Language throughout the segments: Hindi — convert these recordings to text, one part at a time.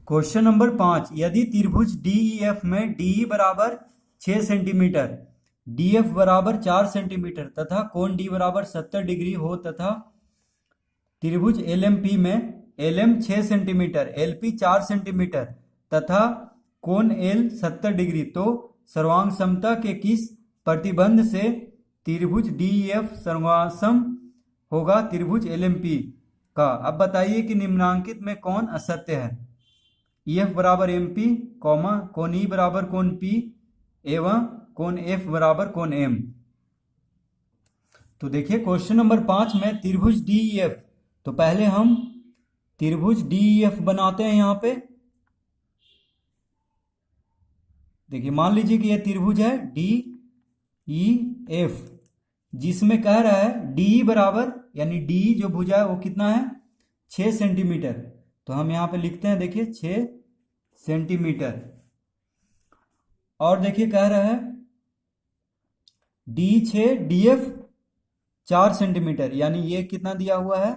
क्वेश्चन नंबर 5, यदि त्रिभुज DEF में DE बराबर 6 सेंटीमीटर, DF बराबर 4 सेंटीमीटर तथा कोण D बराबर 70 डिग्री हो तथा त्रिभुज LMP में LM 6 सेंटीमीटर, LP 4 सेंटीमीटर तथा कोण L 70 डिग्री, तो सर्वांग समता के किस प्रतिबंध से त्रिभुज DEF सर्वांगसम होगा त्रिभुज LMP का। अब बताइए कि निम्नांकित में कौन असत्य है। EF बराबर MP, कोण E बराबर कोण P एवं कोण F बराबर कोण M। तो देखिए क्वेश्चन नंबर 5 में त्रिभुज DEF, तो पहले हम त्रिभुज DEF बनाते हैं। यहाँ पे देखिए, मान लीजिए कि यह त्रिभुज है DEF, जिसमें कह रहा है DE बराबर, यानी DE जो भुजा है वो कितना है 6 सेंटीमीटर। तो हम यहाँ पे लिखते हैं, देखिए 6 सेंटीमीटर। और देखिए कह रहा है DE 6, DF 4 सेंटीमीटर, यानी ये कितना दिया हुआ है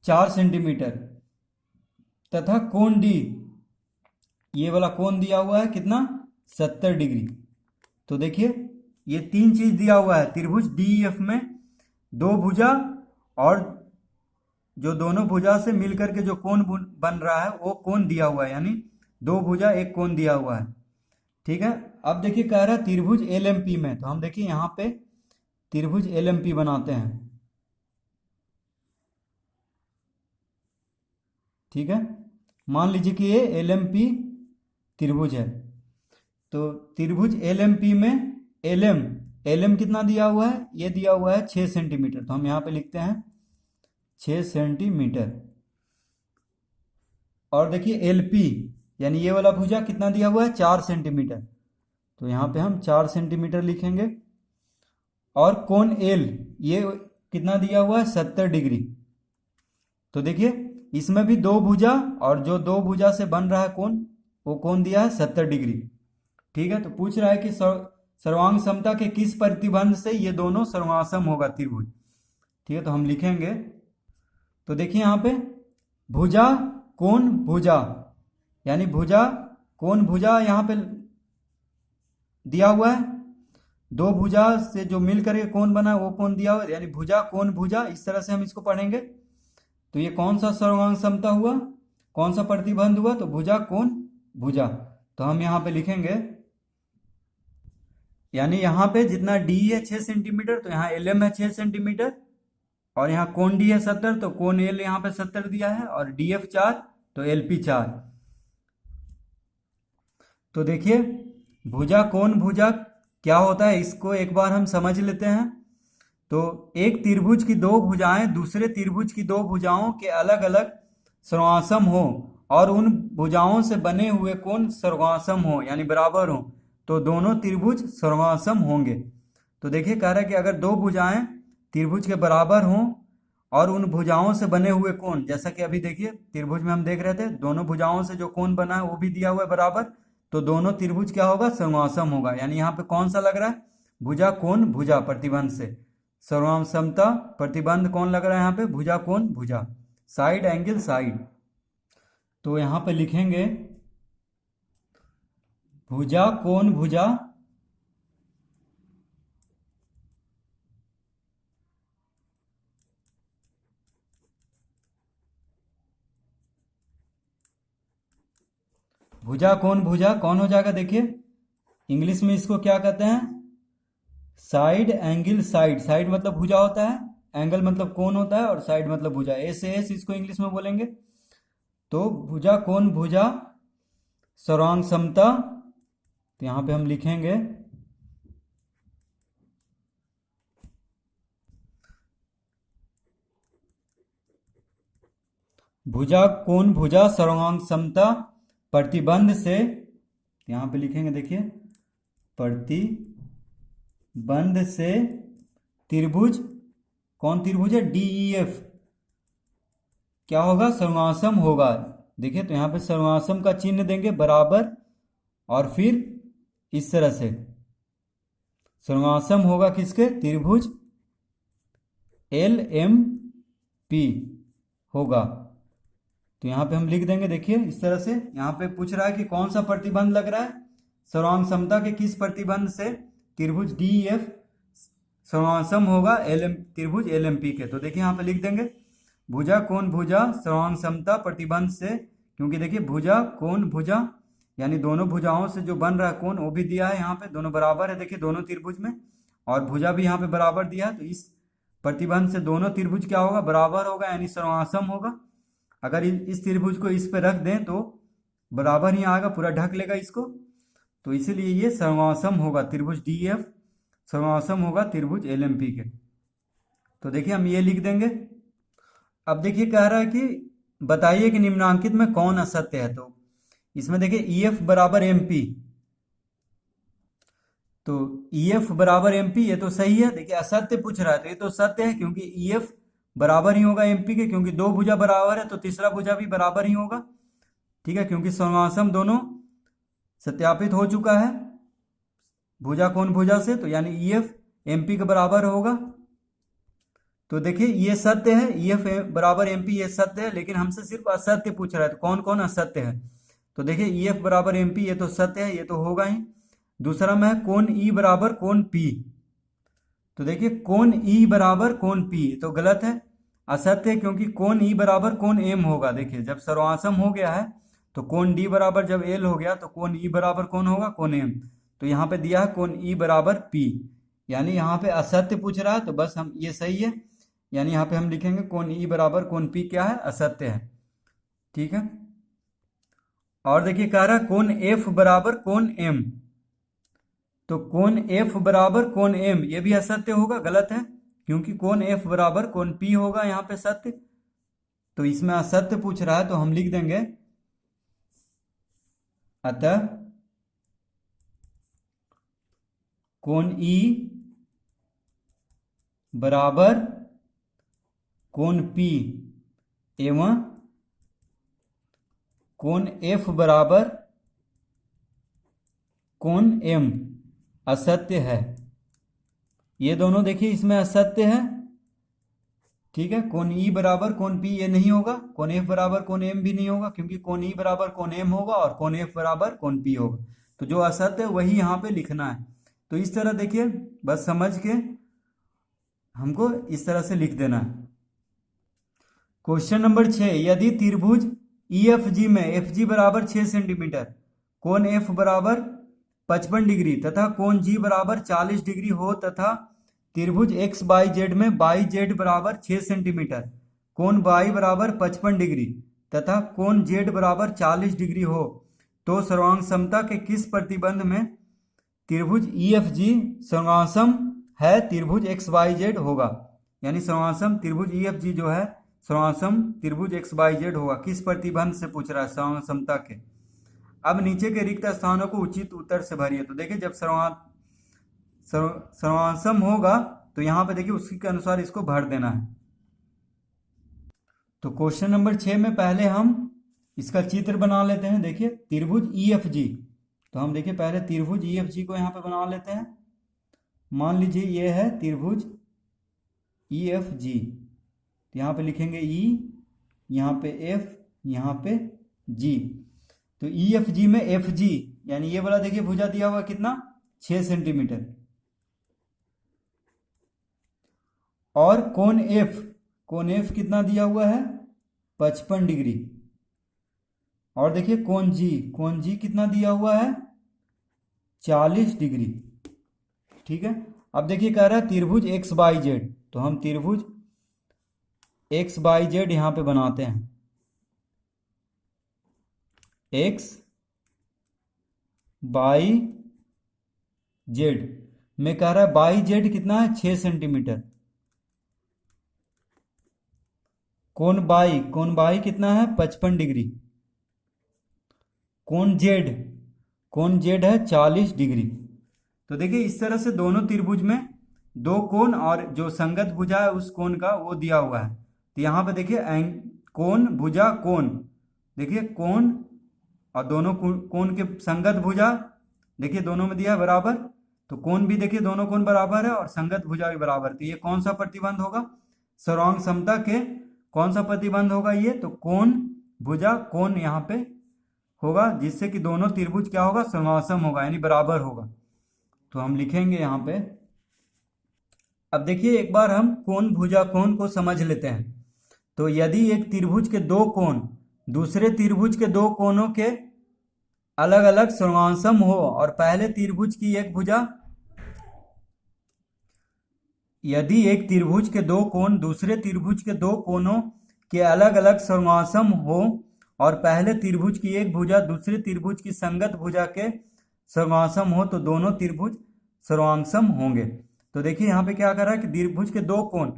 4 सेंटीमीटर तथा कोण D, ये वाला कोण दिया हुआ है कितना 70 डिग्री। तो देखिए ये तीन चीज दिया हुआ है त्रिभुज DEF में, दो भुजा और जो दोनों भुजा से मिलकर के जो कोण बन रहा है वो कोण दिया हुआ है, यानी दो भुजा एक कोण दिया हुआ है। ठीक है, अब देखिए कह रहा है त्रिभुज LMP में, तो हम देखिए यहाँ पे त्रिभुज LMP बनाते हैं। ठीक है, मान लीजिए कि ये LMP त्रिभुज है। तो त्रिभुज LMP में LM कितना दिया हुआ है, ये दिया हुआ है 6 सेंटीमीटर। तो हम यहाँ पे लिखते हैं 6 सेंटीमीटर। और देखिए LP, यानी ये वाला भुजा कितना दिया हुआ है 4 सेंटीमीटर। तो यहाँ पे हम 4 सेंटीमीटर लिखेंगे। और कोण L, ये कितना दिया हुआ है 70 डिग्री। तो देखिए इसमें भी दो भुजा और जो दो भुजा से बन रहा है कोण, वो कोण दिया है 70 डिग्री। ठीक है, तो पूछ रहा है कि सर्वांग समता के किस प्रतिबंध से ये दोनों सर्वांगसम होगा त्रिभुज। ठीक है, तो हम लिखेंगे, तो देखिए यहाँ पे भुजा कोण भुजा, यानी भुजा कोण भुजा यहाँ पे दिया हुआ है, दो भुजा से जो मिल करके कोण बना है वो कोण दिया हुआ है, यानी भुजा कोण भुजा, इस तरह से हम इसको पढ़ेंगे। तो ये कौन सा सर्वांग समता हुआ, कौन सा प्रतिबंध हुआ, तो भुजा कोण भुजा। तो हम यहाँ पे लिखेंगे, यानी यहाँ पे जितना D है 6 सेंटीमीटर, तो यहाँ LM है 6 सेंटीमीटर, और यहाँ कोण D है 70, तो कोण L यहाँ पे 70 दिया है, और DF 4, तो LP 4। तो देखिए भुजा कोण भुजा क्या होता है, इसको एक बार हम समझ लेते हैं। तो एक त्रिभुज की दो भुजाएं दूसरे त्रिभुज की दो भुजाओं के अलग अलग सर्वांगसम हो और उन भुजाओं से बने हुए कोण सर्वांगसम हो, यानी बराबर हो, तो दोनों त्रिभुज सर्वांगसम होंगे। तो देखिए कह रहा है कि अगर दो भुजाएं त्रिभुज के बराबर हों और उन भुजाओं से बने हुए कोण, जैसा कि अभी देखिए त्रिभुज में हम देख रहे थे, दोनों भुजाओं से जो कोण बना है वो भी दिया हुआ है बराबर, तो दोनों त्रिभुज क्या होगा सर्वांगसम होगा। यानी यहाँ पे कौन सा लग रहा है, भुजा कोण भुजा प्रतिबंध से सर्वांगसमता प्रतिबंध कौन लग रहा है यहाँ पे, भुजा कोण भुजा, साइड एंगल साइड। तो यहाँ पे लिखेंगे भुजा कोण भुजा भुजा कोण भुजा कौन हो जाएगा, देखिए इंग्लिश में इसको क्या कहते हैं, साइड एंगल साइड। साइड मतलब भुजा होता है, एंगल मतलब कोण होता है, और साइड मतलब भुजा, SAS इसको इंग्लिश में बोलेंगे। तो भुजा कोण भुजा सर्वांग समता, तो यहां पे हम लिखेंगे भुजा कोण भुजा सर्वांग समता प्रतिबंध से, यहां पे लिखेंगे देखिए प्रतिबंध से त्रिभुज, कौन त्रिभुज है DEF, क्या होगा सर्वांगसम होगा। देखिए तो यहाँ पे सर्वांगसम का चिन्ह देंगे बराबर, और फिर इस तरह से सर्वांगसम होगा किसके, त्रिभुज LMP होगा। तो यहाँ पे हम लिख देंगे, देखिए इस तरह से। यहाँ पे पूछ रहा है कि कौन सा प्रतिबंध लग रहा है, सर्वांग समता के किस प्रतिबंध से त्रिभुज डी एफ सर्वांसम होगा त्रिभुज एल एम पी के। तो देखिए यहाँ पे लिख देंगे भुजा कोण भुजा सर्वांग समता प्रतिबंध से, क्योंकि देखिए भुजा कोण भुजा यानी दोनों भुजाओं से जो बन रहा है कोण वो भी दिया है, यहाँ पे दोनों बराबर है देखिए दोनों त्रिभुज में, और भुजा भी यहाँ पे बराबर दिया है। तो इस प्रतिबंध से दोनों त्रिभुज क्या होगा, बराबर होगा यानी सर्वांसम होगा। अगर इस त्रिभुज को इस पे रख दें तो बराबर ही आएगा, पूरा ढक लेगा इसको, तो इसीलिए ये सर्वांसम होगा त्रिभुज डी एफ सर्वांसम होगा त्रिभुज एल एम पी के। तो देखिए हम ये लिख देंगे। अब देखिए कह रहा है कि बताइए कि निम्नांकित में कौन असत्य है। तो इसमें देखिए ई एफ बराबर एम पी, तो ई एफ बराबर एम पी ये तो सही है। देखिए असत्य पूछ रहा है तो ये तो सत्य है, क्योंकि ई एफ बराबर ही होगा एम पी के, क्योंकि दो भुजा बराबर है तो तीसरा भुजा भी बराबर ही होगा। ठीक है, क्योंकि सर्वांसम दोनों सत्यापित हो चुका है भुजा कोण भुजा से, तो यानी ई एफ एम पी के बराबर होगा। तो देखिए ये सत्य है, ई एफ बराबर एम पी ये सत्य है, लेकिन हमसे सिर्फ असत्य पूछ रहा है तो कौन कौन असत्य है। तो देखिए ई एफ बराबर एम पी ये तो सत्य है, ये तो होगा ही। दूसरा में है कोण ई बराबर कोण पी, तो देखिए कोण ई बराबर कोण पी तो गलत है, असत्य है, क्योंकि कोण ई बराबर कोण एम होगा। देखिए जब सर्वांसम हो गया है तो कोण डी बराबर जब एल हो गया तो कोण ई बराबर कौन होगा, कोण एम। तो यहाँ पे दिया है कोण ई बराबर पी, यानी यहाँ पे असत्य पूछ रहा है तो बस हम ये सही है, यानी यहाँ पे हम लिखेंगे कोण ई बराबर कोण पी क्या है, असत्य है। ठीक है, और देखिए कह रहा है कोण एफ बराबर कोण एम, तो कोण एफ बराबर कोण एम ये भी असत्य होगा, गलत है, क्योंकि कोण एफ बराबर कोण पी होगा यहाँ पे सत्य। तो इसमें असत्य पूछ रहा है तो हम लिख देंगे अतः कोण ई बराबर कोण पी एवं कोण एफ बराबर कोण एम असत्य है। ये दोनों देखिए इसमें असत्य है। ठीक है, कोण ई बराबर कोण पी ये नहीं होगा, कोण एफ बराबर कोण एम भी नहीं होगा, क्योंकि कोण ई बराबर कोण एम होगा और कोण एफ बराबर कोण पी होगा। तो जो असत्य है वही यहाँ पे लिखना है। तो इस तरह देखिए बस समझ के हमको इस तरह से लिख देना है। क्वेश्चन नंबर 6, यदि त्रिभुज ई एफ जी में एफ जी बराबर 6 सेंटीमीटर, कोण एफ बराबर 55 डिग्री तथा कोण जी बराबर 40 डिग्री हो तथा त्रिभुज एक्स वाई जेड में वाई जेड बराबर 6 सेंटीमीटर, कोण वाई बराबर 55 डिग्री तथा कोण जेड बराबर 40 डिग्री हो, तो सर्वांग समता के किस प्रतिबंध में त्रिभुज ई एफ जी सर्वांसम है त्रिभुज एक्स वाई जेड होगा। यानी सर्वांसम त्रिभुज ई एफ जी जो है सर्वांसम त्रिभुज एक्स वाई जेड होगा, किस प्रतिबंध से पूछ रहा है, सर्वांग समता के। अब नीचे के रिक्त स्थानों को उचित उत्तर से भरिए। तो देखिए जब सर्वांसम होगा तो यहाँ पे देखिए उसी के अनुसार इसको भर देना है। तो क्वेश्चन नंबर 6 में पहले हम इसका चित्र बना लेते हैं। देखिए त्रिभुज ई एफ जी, तो हम देखिए पहले त्रिभुज ई एफ जी को यहाँ पे बना लेते हैं। मान लीजिए ये है त्रिभुज ई एफ जी, तो यहाँ पे लिखेंगे ई, यहाँ पे एफ, यहाँ पे जी। तो ई एफ जी में एफ जी यानी ये वाला देखिए भुजा दिया हुआ कितना, 6 सेंटीमीटर, और कोण एफ कितना दिया हुआ है, 55 डिग्री। और देखिए कोण जी कितना दिया हुआ है, 40 डिग्री। ठीक है, अब देखिए कह रहा है त्रिभुज एक्स वाई जेड, तो हम त्रिभुज एक्स वाई जेड यहां पे बनाते हैं। एक्स वाई जेड में कह रहा है वाई जेड कितना है, 6 सेंटीमीटर, कोण बाई कितना है, 55 डिग्री, कोण जेड है 40 डिग्री। तो देखिए इस तरह से दोनों त्रिभुज में दो कोण और जो संगत भुजा है उस कोण का वो दिया हुआ है। तो यहाँ पे देखिए कोण भुजा कोण, देखिए कोण और दोनों कोण के संगत भुजा देखिए दोनों में दिया है बराबर, तो कोण भी देखिए दोनों कोण बराबर है और संगत भुजा भी बराबर। तो ये कौन सा प्रतिबंध होगा, सर्वांग समता के कौन सा प्रतिबंध होगा ये, तो कोण भुजा कोण यहाँ पे होगा, जिससे कि दोनों त्रिभुज क्या होगा, समसम होगा यानी बराबर होगा। तो हम लिखेंगे यहाँ पे। अब देखिए एक बार हम कोण भुजा कोण को समझ लेते हैं। तो यदि एक त्रिभुज के दो कोण दूसरे त्रिभुज के दो कोणों के अलग अलग समसम हो और पहले त्रिभुज की एक भुजा, यदि एक त्रिभुज के दो कोण दूसरे त्रिभुज के दो कोणों के अलग अलग समसम हो और पहले त्रिभुज की एक भुजा दूसरे त्रिभुज की संगत भुजा के समसम हो, तो दोनों त्रिभुज समसम होंगे। तो देखिए यहाँ पे क्या कर रहा है कि त्रिभुज के दो कोण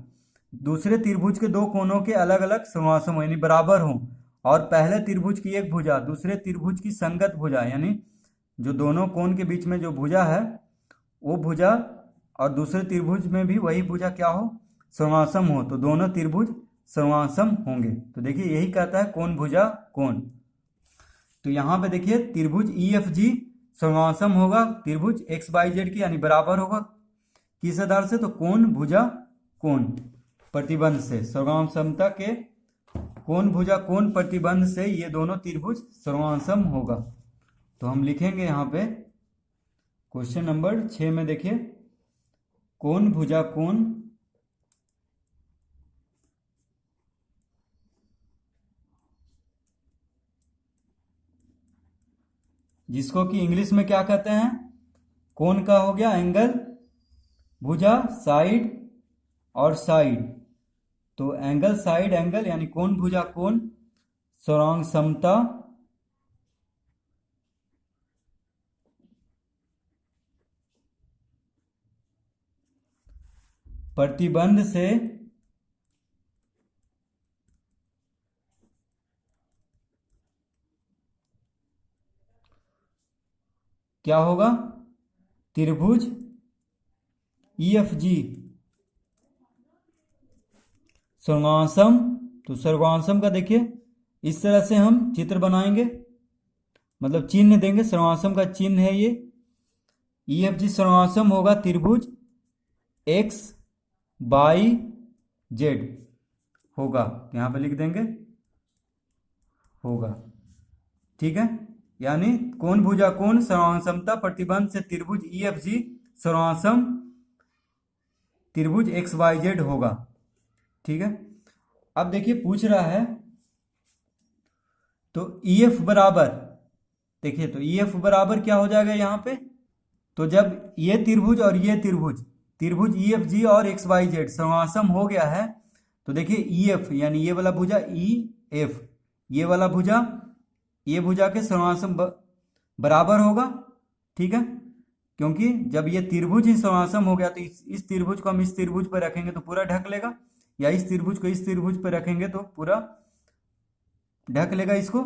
दूसरे त्रिभुज के दो कोणों के अलग अलग समसम हो यानी बराबर हो, और पहले त्रिभुज की एक भुजा दूसरे त्रिभुज की संगत भुजा, यानी जो दोनों कोण के बीच में जो भुजा है वो भुजा और दूसरे त्रिभुज में भी वही भुजा क्या हो, समसम हो, तो दोनों त्रिभुज समसम होंगे। तो देखिए यही कहता है कोण भुजा कोण। तो यहाँ पे देखिए त्रिभुज EFG समसम होगा त्रिभुज XYZ की यानी बराबर होगा किस आधार से, तो कोण भुजा कोण प्रतिबंध से, समसमता के कोण भुजा कोण प्रतिबंध से ये दोनों त्रिभुज समसम होगा। तो हम लिखेंगे यहाँ पे क्वेश्चन नंबर 6 में देखिए कोण भुजा कोण जिसको कि इंग्लिश में क्या कहते हैं, कोण का हो गया एंगल, भुजा साइड और साइड, तो एंगल साइड एंगल यानी कोण भुजा कोण समता प्रतिबंध से क्या होगा, त्रिभुज EFG सर्वांशम। तो सर्वांशम का देखिए इस तरह से हम चित्र बनाएंगे, मतलब चिन्ह देंगे, सर्वांशम का चिन्ह है ये। EFG सर्वांशम होगा त्रिभुज XYZ होगा, यहाँ पे लिख देंगे होगा, ठीक है। यानी कोण भुजा कोण सर्वांशमता प्रतिबंध से त्रिभुज EFG सर्वांशम त्रिभुज XYZ होगा, ठीक है। अब देखिए पूछ रहा है तो EF बराबर, देखिए तो EF बराबर क्या हो जाएगा यहाँ पे, तो जब ये त्रिभुज और ये त्रिभुज EFG और XYZ समसम हो गया है, तो देखिए EF यानी ये वाला भुजा EF ये वाला भुजा ये भुजा के समसम बराबर होगा, ठीक है। क्योंकि जब ये त्रिभुज ही समसम हो गया तो इस त्रिभुज को हम इस त्रिभुज पर रखेंगे तो पूरा ढक लेगा, या इस त्रिभुज को इस त्रिभुज पर रखेंगे तो पूरा ढक लेगा इसको,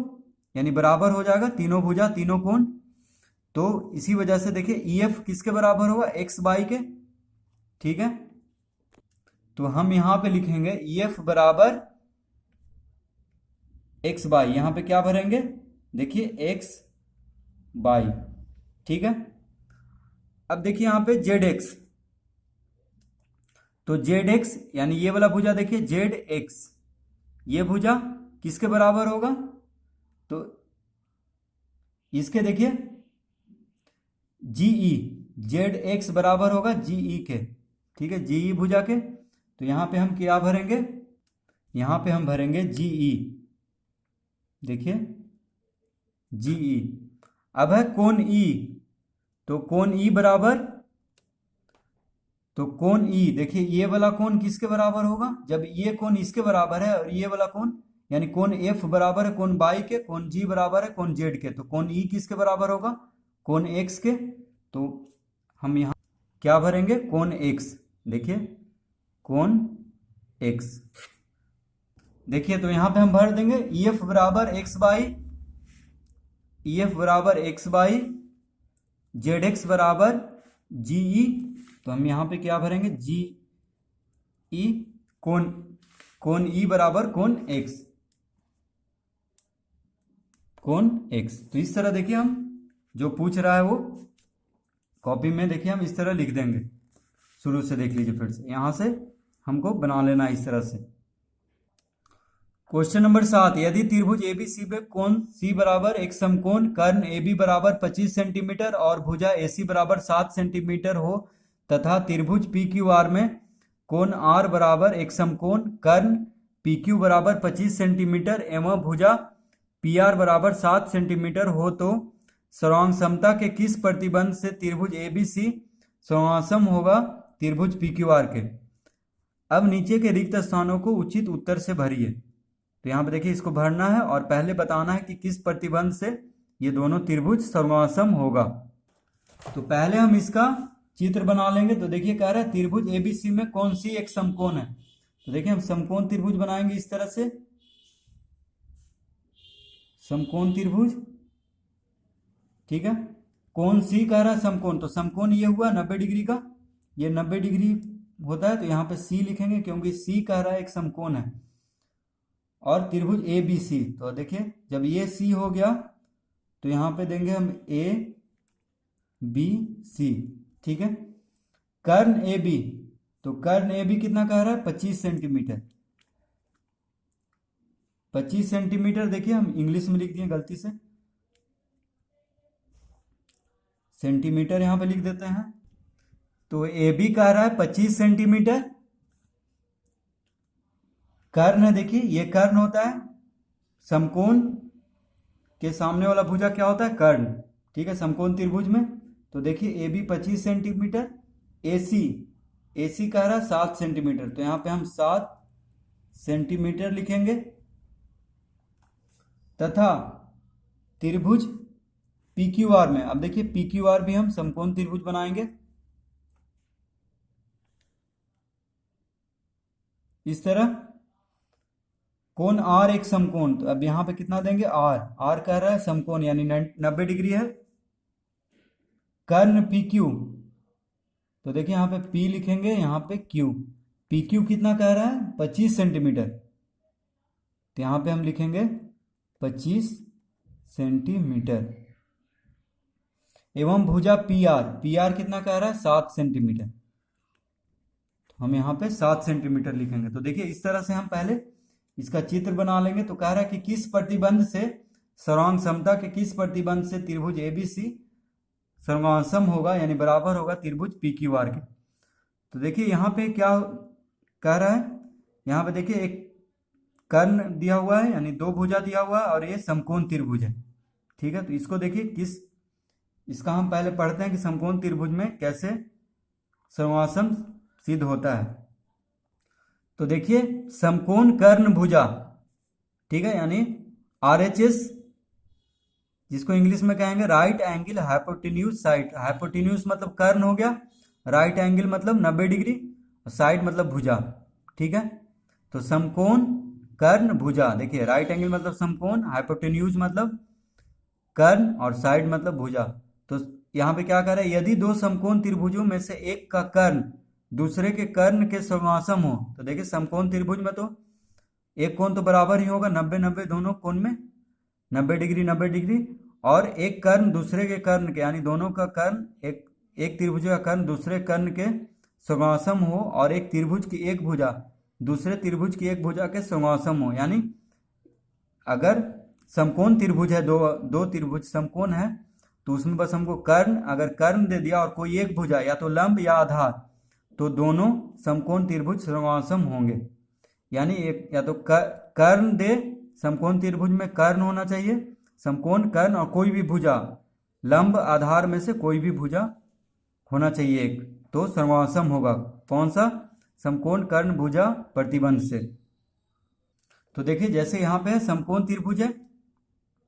यानी बराबर हो जाएगा तीनों भुजा तीनों कोण। तो इसी वजह से देखिए EF किसके बराबर होगा, XY के, ठीक है। तो हम यहां पे लिखेंगे EF बराबर XY, यहां पे क्या भरेंगे, देखिए XY, ठीक है। अब देखिए यहां पे ZX, तो ZX यानी ये वाला भुजा देखिए ZX ये भुजा किसके बराबर होगा, तो इसके देखिए GE ZX बराबर होगा GE के, ठीक है, GE भुजा के। तो यहां पे हम क्या भरेंगे, यहां पे हम भरेंगे GE, देखिए GE। अब है कोण E, तो कोण E बराबर, तो कोण E देखिए ये वाला कोण किसके बराबर होगा, जब ये कोण इसके बराबर है और ये वाला कोण यानी कोण F बराबर है कोण Y के, कोण G बराबर है कोण Z के, तो कोण E किसके बराबर होगा, कोण X के। तो हम यहाँ क्या भरेंगे, कोण X, देखिए कोण X, देखिए तो यहाँ पे हम भर देंगे EF बराबर XY, EF बराबर XY, ZX बराबर GE। तो हम यहाँ पे क्या भरेंगे GE कोण E बराबर कोण X, कोण X। तो इस तरह देखिए हम जो पूछ रहा है वो कॉपी में देखिए हम इस तरह लिख देंगे, शुरू से देख लीजिए फिर से, यहाँ से हमको बना लेना है इस तरह से। क्वेश्चन नंबर 7, यदि त्रिभुज एबीसी में कोण सी बराबर एक समकोण, कर्ण AB बराबर 25 सेंटीमीटर और भुजा AC बराबर 7 सेंटीमीटर हो तथा त्रिभुज PQR में कोण R बराबर एक समकोण, कर्ण PQ बराबर 25 सेंटीमीटर एवं भुजा PR बराबर 7 सेंटीमीटर हो तो सर्वांग समता के किस प्रतिबंध से त्रिभुज ABC सर्वांगसम होगा त्रिभुज PQR के। अब नीचे के रिक्त स्थानों को उचित उत्तर से भरिए। तो यहाँ पे देखिए इसको भरना है और पहले बताना है कि किस प्रतिबंध से ये दोनों त्रिभुज सर्वांगसम होगा। तो पहले हम इसका चित्र बना लेंगे। तो देखिए कह रहा है त्रिभुज एबीसी में कौन सी एक समकोण है। तो देखिए हम समकोण त्रिभुज बनाएंगे इस तरह से, समकोण त्रिभुज, ठीक है। कौन सी कह रहा है समकोण, तो समकोण ये हुआ 90 डिग्री का, ये 90 डिग्री होता है तो यहाँ पे सी लिखेंगे क्योंकि सी कह रहा है एक समकोण है। और त्रिभुज ए बी सी, तो देखिए जब ये सी हो गया तो यहाँ पे देंगे हम ए बी सी, ठीक है। कर्ण ए बी, तो कर्ण ए बी कितना कह रहा है 25 सेंटीमीटर, 25 सेंटीमीटर। देखिए हम इंग्लिश में लिख दिए गलती से, सेंटीमीटर यहाँ पे लिख देते हैं। तो ए बी कह रहा है 25 सेंटीमीटर, कर्ण है, देखिए ये कर्ण होता है, समकोण के सामने वाला भुजा क्या होता है कर्ण, ठीक है, समकोण त्रिभुज में। तो देखिए ए बी 25 सेंटीमीटर, ए सी कह रहा है 7 सेंटीमीटर, तो यहाँ पे हम 7 सेंटीमीटर लिखेंगे। तथा त्रिभुज पी क्यू आर में, अब देखिए पी क्यू आर भी हम समकोण त्रिभुज बनाएंगे इस तरह। कोण आर एक समकोण, तो अब यहां पे कितना देंगे आर कह रहा है समकोण यानी 90 डिग्री है। कर्ण पी क्यू, तो देखिए यहाँ पे P लिखेंगे, यहाँ पे Q, पी क्यू कितना कह रहा है 25 सेंटीमीटर, तो यहाँ पे हम लिखेंगे 25 सेंटीमीटर। एवं भुजा पी आर कितना कह रहा है 7 सेंटीमीटर, तो हम यहाँ पे 7 सेंटीमीटर लिखेंगे। तो देखिए इस तरह से हम पहले इसका चित्र बना लेंगे। तो कह रहा है कि किस प्रतिबंध से, सर्वांग समता के किस प्रतिबंध से त्रिभुज एबीसी सर्वांगसम होगा यानी बराबर होगा त्रिभुज पी क्यू आर के। तो देखिए यहाँ पे क्या कह रहा है, यहाँ पे देखिए एक कर्ण दिया हुआ है यानी 2 भुजा दिया हुआ है और ये समकोण त्रिभुज है, ठीक है। तो इसको देखिए इसका हम पहले पढ़ते हैं कि समकोण त्रिभुज में कैसे सर्वांगसम सिद्ध होता है। तो देखिए समकोण कर्ण भुजा, ठीक है, यानी RHS, जिसको इंग्लिश में कहेंगे right angle hypotenuse side. Hypotenuse मतलब कर्ण हो गया, राइट एंगल मतलब 90 डिग्री, और साइड मतलब भुजा, ठीक है। तो समकोण कर्ण भुजा, देखिए राइट एंगल मतलब समकोण, हाइपोटेन्यूज मतलब कर्ण और साइड मतलब भुजा। तो यहाँ पे क्या कर रहा है, यदि 2 समकोण त्रिभुजों में से एक का कर्ण दूसरे के कर्ण के सर्वांगसम हो, तो देखिए समकोण त्रिभुज में तो एक कोण तो बराबर ही होगा 90-90, दोनों कोण में 90 डिग्री 90 डिग्री, और एक कर्ण दूसरे के कर्ण के यानी दोनों का कर्ण एक त्रिभुज का कर्ण दूसरे कर्ण के सर्वांगसम हो, और एक त्रिभुज की एक भुजा दूसरे त्रिभुज की एक भुजा के सर्वांगसम हो। यानी अगर समकोण त्रिभुज है, दो त्रिभुज समकोण है, तो उसमें बस हमको कर्ण, अगर कर्ण दे दिया और कोई एक भुजा या तो लंब या आधार, तो दोनों समकोण त्रिभुज सर्वांगसम होंगे। यानी एक या तो कर्ण दे, समकोण त्रिभुज में कर्ण होना चाहिए, समकोण कर्ण, और कोई भी भुजा लंब आधार में से कोई भी भुजा होना चाहिए एक, तो सर्वांगसम होगा। कौन सा, समकोण कर्ण भुजा प्रतिबंध से। तो देखिए जैसे यहाँ पे समकोण त्रिभुज है,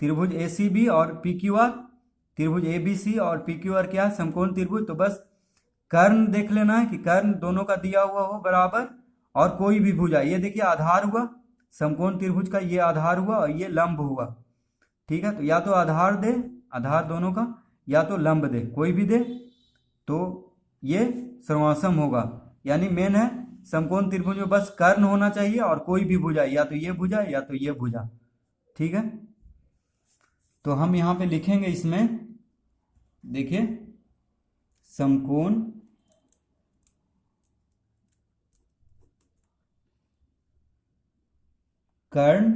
त्रिभुज ACB और PQR, त्रिभुज ABC और PQR क्या है समकोण त्रिभुज। तो बस कर्ण देख लेना है कि कर्ण दोनों का दिया हुआ हो बराबर, और कोई भी भुजा, ये देखिए आधार हुआ समकोण त्रिभुज का, ये आधार हुआ और ये लंब हुआ, ठीक है। तो या तो आधार दे, आधार दोनों का, या तो लंब दे, कोई भी दे, तो ये सर्वांगसम होगा। यानी मेन है समकोण त्रिभुज में बस कर्ण होना चाहिए और कोई भी भुजा, या तो ये भुजा या तो ये भुजा, ठीक है। तो हम यहाँ पे लिखेंगे इसमें, देखिए समकोण कर्ण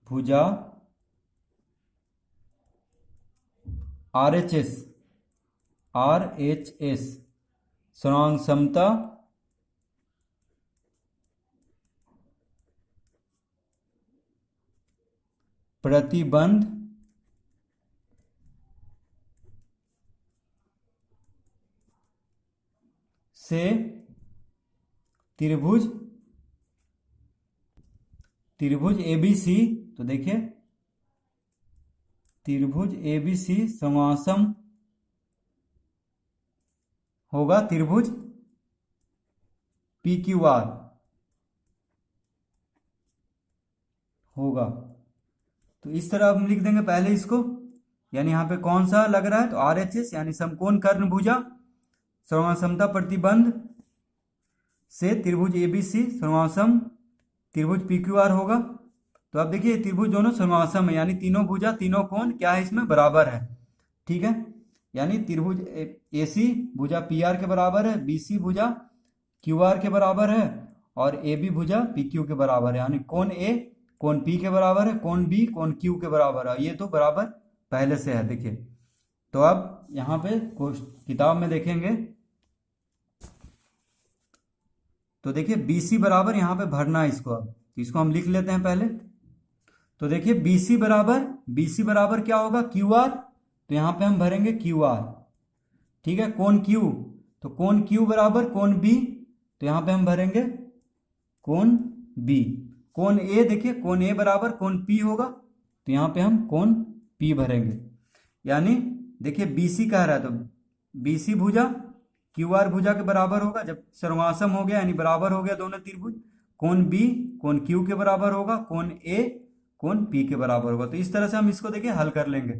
भुजा RHS सर्वांग समता प्रतिबंध से त्रिभुज ABC, तो देखिए त्रिभुज ABC समासम होगा त्रिभुज PQR होगा। तो इस तरह हम लिख देंगे पहले इसको, यानी यहाँ पे कौन सा लग रहा है, तो RHS यानी समकोण कर्ण भुजा सर्वांग प्रतिबंध से त्रिभुज ABC सर्वांग त्रिभुज PQR होगा। तो अब देखिए त्रिभुज दोनों सर्वांग है, यानी तीनों भुजा तीनों कोण क्या है इसमें बराबर है, ठीक है। यानी त्रिभुज AC भुजा PR के बराबर है, BC भुजा QR के बराबर है और AB भुजा PQ के बराबर है, यानी कोण A कोण P के बराबर है, कोण B कोण Q के बराबर है। ये तो बराबर पहले से है, देखिए। तो अब यहाँ पे किताब में देखेंगे तो देखिए BC बराबर यहाँ पे भरना है इसको। अब तो इसको हम लिख लेते हैं पहले। तो देखिए BC बराबर क्या होगा, QR, तो यहाँ पे हम भरेंगे QR, ठीक है। कोण Q, तो कोण Q बराबर कोण B, तो यहाँ पे हम भरेंगे कोण B। कोण A, देखिए कोण A बराबर कोण P होगा, तो यहाँ पे हम कोण P भरेंगे। यानी देखिए BC कह रहा है, तो BC भुजा QR भुजा के बराबर होगा, जब सर्वासम हो गया यानी बराबर हो गया दोनों त्रिभुज। कोण B कोण Q के बराबर होगा, कोण A कोण P के बराबर होगा। तो इस तरह से हम इसको देखिए हल कर लेंगे।